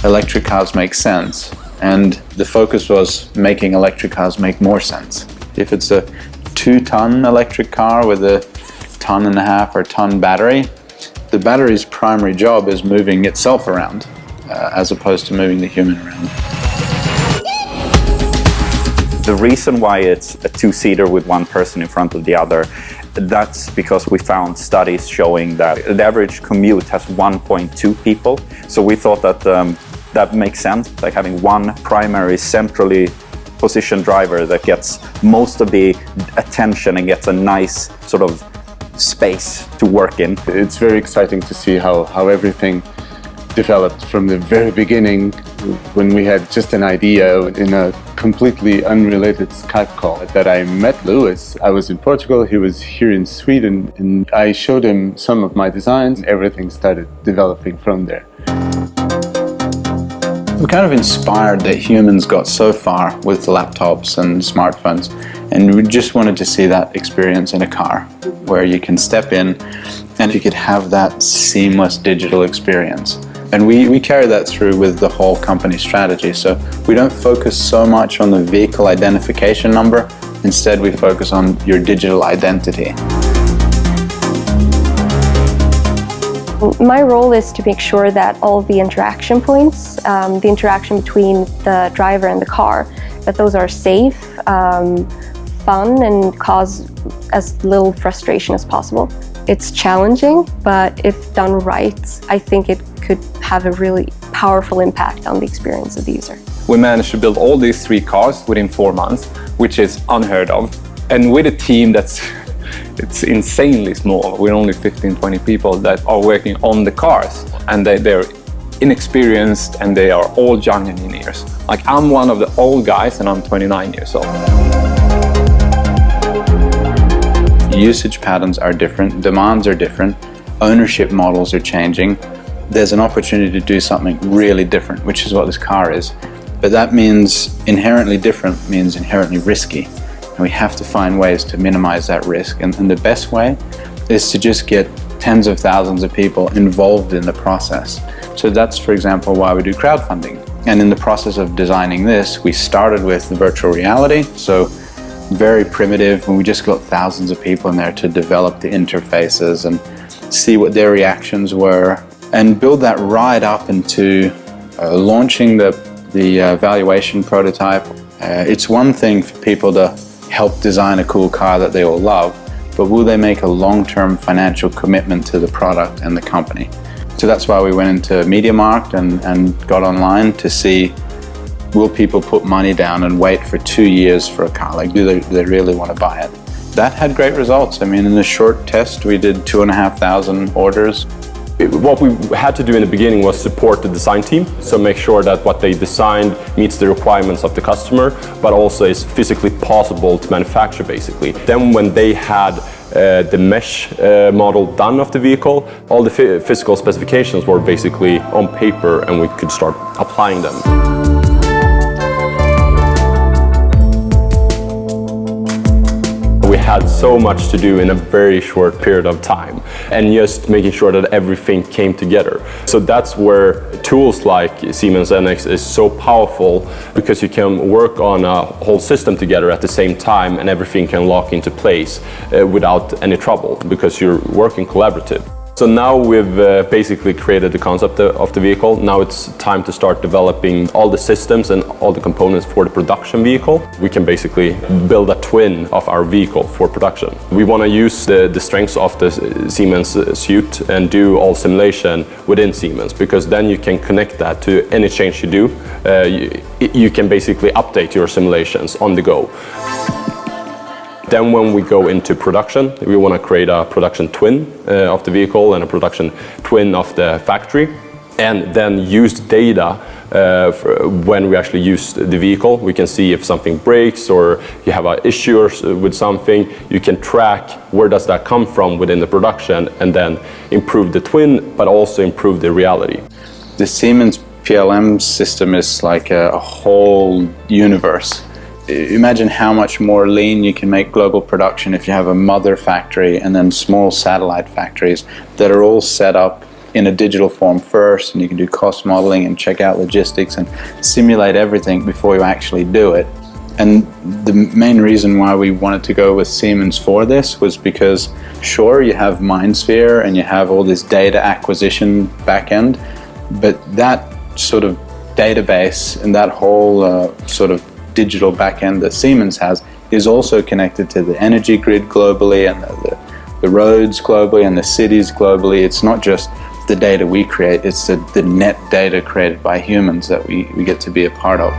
electric cars make sense, and the focus was making electric cars make more sense. If it's a 2-ton electric car with a 1.5 or ton battery, the battery's primary job is moving itself around, as opposed to moving the human around. The reason why it's a 2-seater with one person in front of the other, that's because we found studies showing that the average commute has 1.2 people. So we thought that that makes sense, like having one primary centrally positioned driver that gets most of the attention and gets a nice sort of space to work in. It's very exciting to see how everything developed from the very beginning, when we had just an idea in a completely unrelated Skype call that I met Lewis. I was in Portugal, he was here in Sweden, and I showed him some of my designs, and everything started developing from there. We're kind of inspired that humans got so far with laptops and smartphones, and we just wanted to see that experience in a car, where you can step in and you could have that seamless digital experience. And we carry that through with the whole company strategy. So we don't focus so much on the vehicle identification number. Instead, we focus on your digital identity. My role is to make sure that all the interaction points, the interaction between the driver and the car, that those are safe, fun, and cause as little frustration as possible. It's challenging, but if done right, I think it could have a really powerful impact on the experience of the user. We managed to build all these 3 cars within 4 months, which is unheard of. And with a team it's insanely small. We're only 15-20 people that are working on the cars, and they're inexperienced, and they are all young engineers. Like, I'm one of the old guys, and I'm 29 years old. Usage patterns are different, demands are different, ownership models are changing. There's an opportunity to do something really different, which is what this car is. But that means inherently different means inherently risky. And we have to find ways to minimize that risk. And the best way is to just get tens of thousands of people involved in the process. So that's, for example, why we do crowdfunding. And in the process of designing this, we started with virtual reality. So very primitive, and we just got thousands of people in there to develop the interfaces and see what their reactions were, and build that right up into launching the evaluation prototype. It's one thing for people to help design a cool car that they all love, but will they make a long-term financial commitment to the product and the company? So that's why we went into MediaMarkt and got online to see, will people put money down and wait for 2 years for a car? Like, do they really want to buy it? That had great results. I mean, in the short test, we did 2,500 orders. What we had to do in the beginning was support the design team, so make sure that what they designed meets the requirements of the customer, but also is physically possible to manufacture, basically. Then when they had the mesh model done of the vehicle, all the physical specifications were basically on paper, and we could start applying them. We had so much to do in a very short period of time, and just making sure that everything came together. So that's where tools like Siemens NX is so powerful, because you can work on a whole system together at the same time, and everything can lock into place without any trouble, because you're working collaborative. So now we've basically created the concept of the vehicle. Now it's time to start developing all the systems and all the components for the production vehicle. We can basically build a twin of our vehicle for production. We want to use the strengths of the Siemens suite and do all simulation within Siemens, because then you can connect that to any change you do. You can basically update your simulations on the go. Then when we go into production, we want to create a production twin of the vehicle and a production twin of the factory, and then use data when we actually use the vehicle. We can see if something breaks or you have an issue with something. You can track where does that come from within the production, and then improve the twin, but also improve the reality. The Siemens PLM system is like a whole universe. Imagine how much more lean you can make global production if you have a mother factory and then small satellite factories that are all set up in a digital form first, and you can do cost modeling and check out logistics and simulate everything before you actually do it. And the main reason why we wanted to go with Siemens for this was because, sure, you have MindSphere and you have all this data acquisition backend, but that sort of database and that whole sort of digital backend that Siemens has is also connected to the energy grid globally and the roads globally and the cities globally. It's not just the data we create, it's the net data created by humans that we get to be a part of.